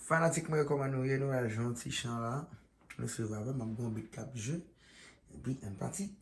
Fanatique me recommande nous un gentil chant là. Nous se voit vraiment bon beat cap jeu. Et puis un parti.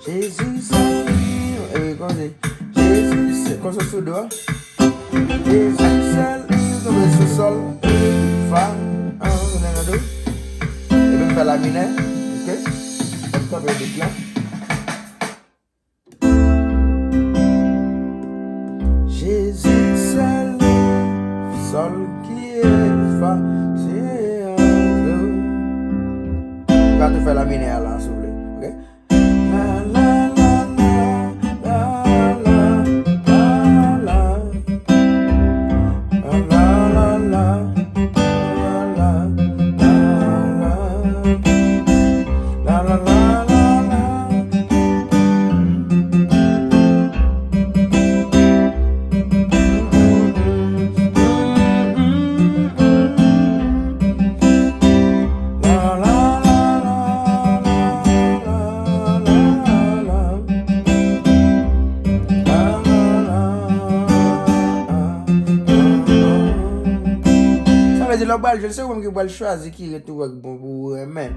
Jésus c'est Jésus c'est comme ça sous doigt. Jésus c'est comme ça sol. Fa un deux. Et puis faire la mine, ok? Comme ça avec des plans. Jésus c'est sol qui est fa c'est un deux. Quand tu fais la mine là s'il vous plaît, ok? Je sais où je vais choisir qui retourne pour mais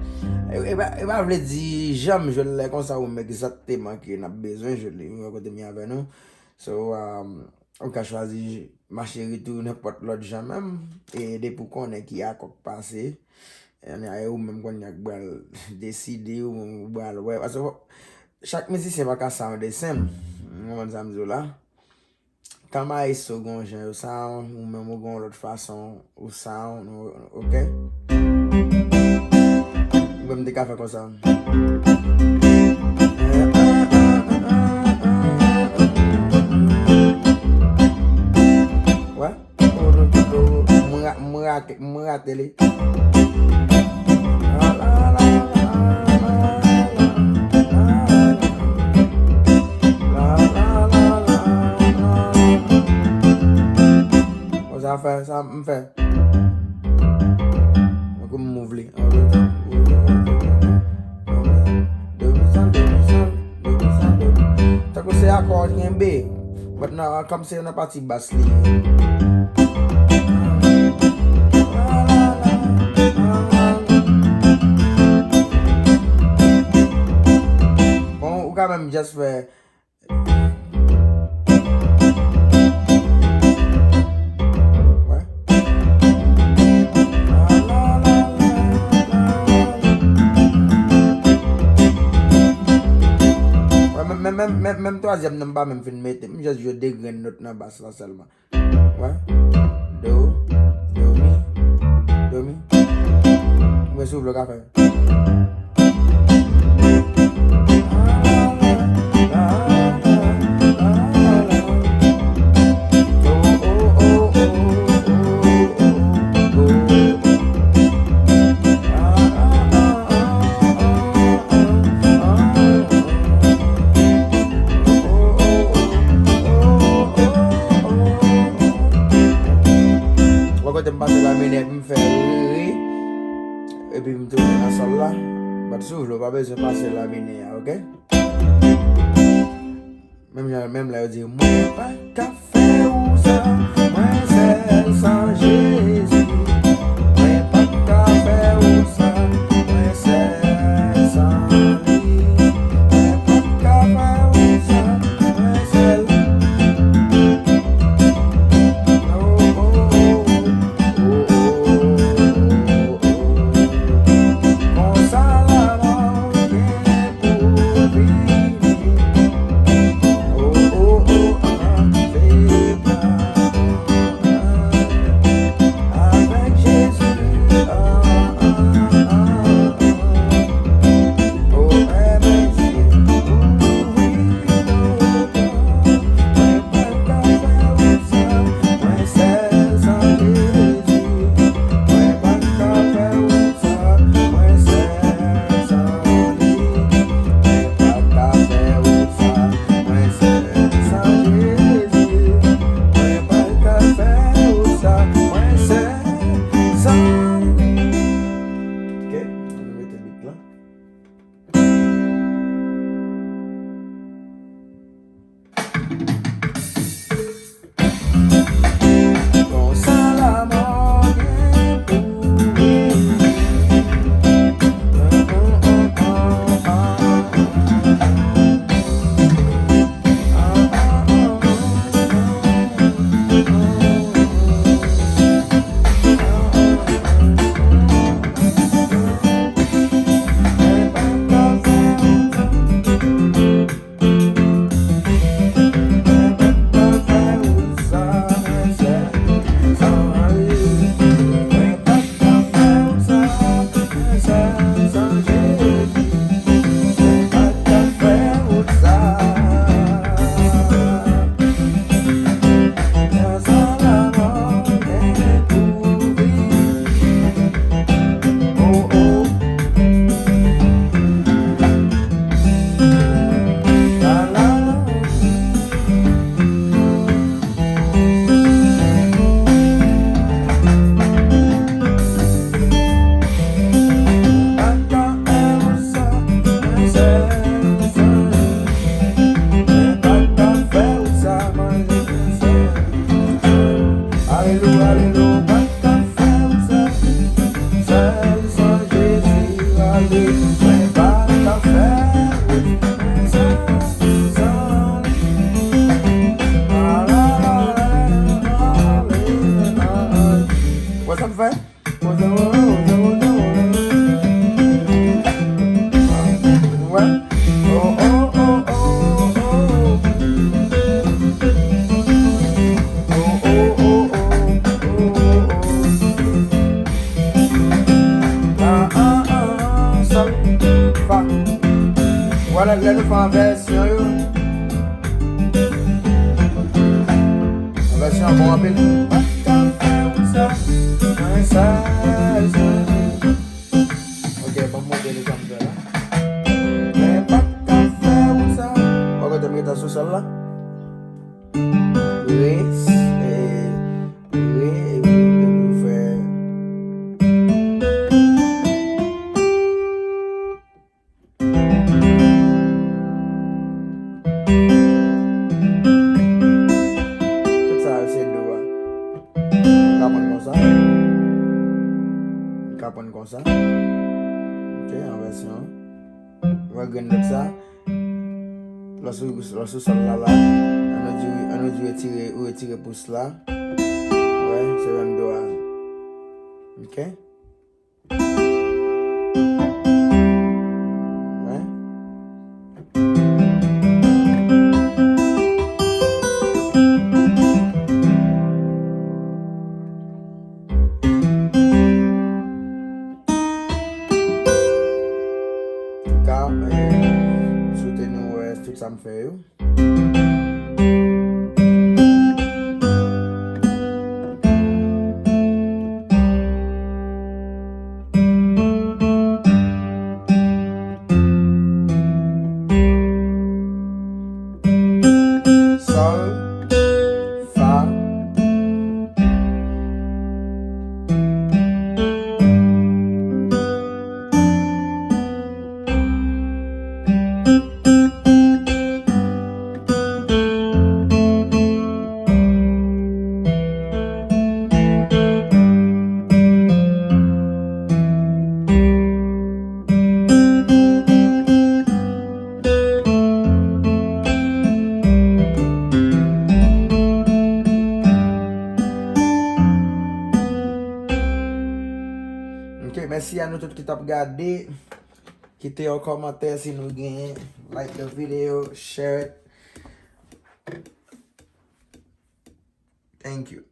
et va veut dire jamais je l'ai comme ça ou exactement qui n'a besoin je l'ai côté mi avec nous so on peut choisir marcher retour n'importe l'autre gens même et des pour qu'on est qui a quoi passer on est ou même qu'on a décider ou ouais parce que chaque musicien va qu'à sound simple on ça me là quand ma second genre sound ou même on l'autre façon au sound ok même des cafés comme ça ouais moi télé ça me fait comme mouvler t'as que c'est accord bien B maintenant comme c'est une partie basse bon ou quand même juste faire même troisième n'a pas même fait mettre juste jouer des graines notes dans basse là seulement ouais do mi moi s'ouvre le café et puis me tourner dans sol là pas toujours pas besoin de passer la mine ok même là on dit moi pas café ou ça moi c'est sans Jésus Quoi ça me fait? Ouais. Oh, oh, oh, oh, oh. Oh, oh, oh, oh, oh. Ah, ah, ah, sol, fa. Voilà, là, nous faisons en version, yo. En version bon rappel. Ok, vamos a ver el cambio, ¿verdad? Te metas su sala. Luis, Kapan comme ça. Ok, en version. Regarde comme ça. Lorsque ça là là, on a dû retirer pouce là. Ouais, c'est un doigt. Ok. Ouais. Soutenez-nous tout ça me fait. Sol, fa. Ok, merci à nous tous qui t'ont regardé. Quittez un commentaire si nous gagnez. Like the video, share it. Thank you.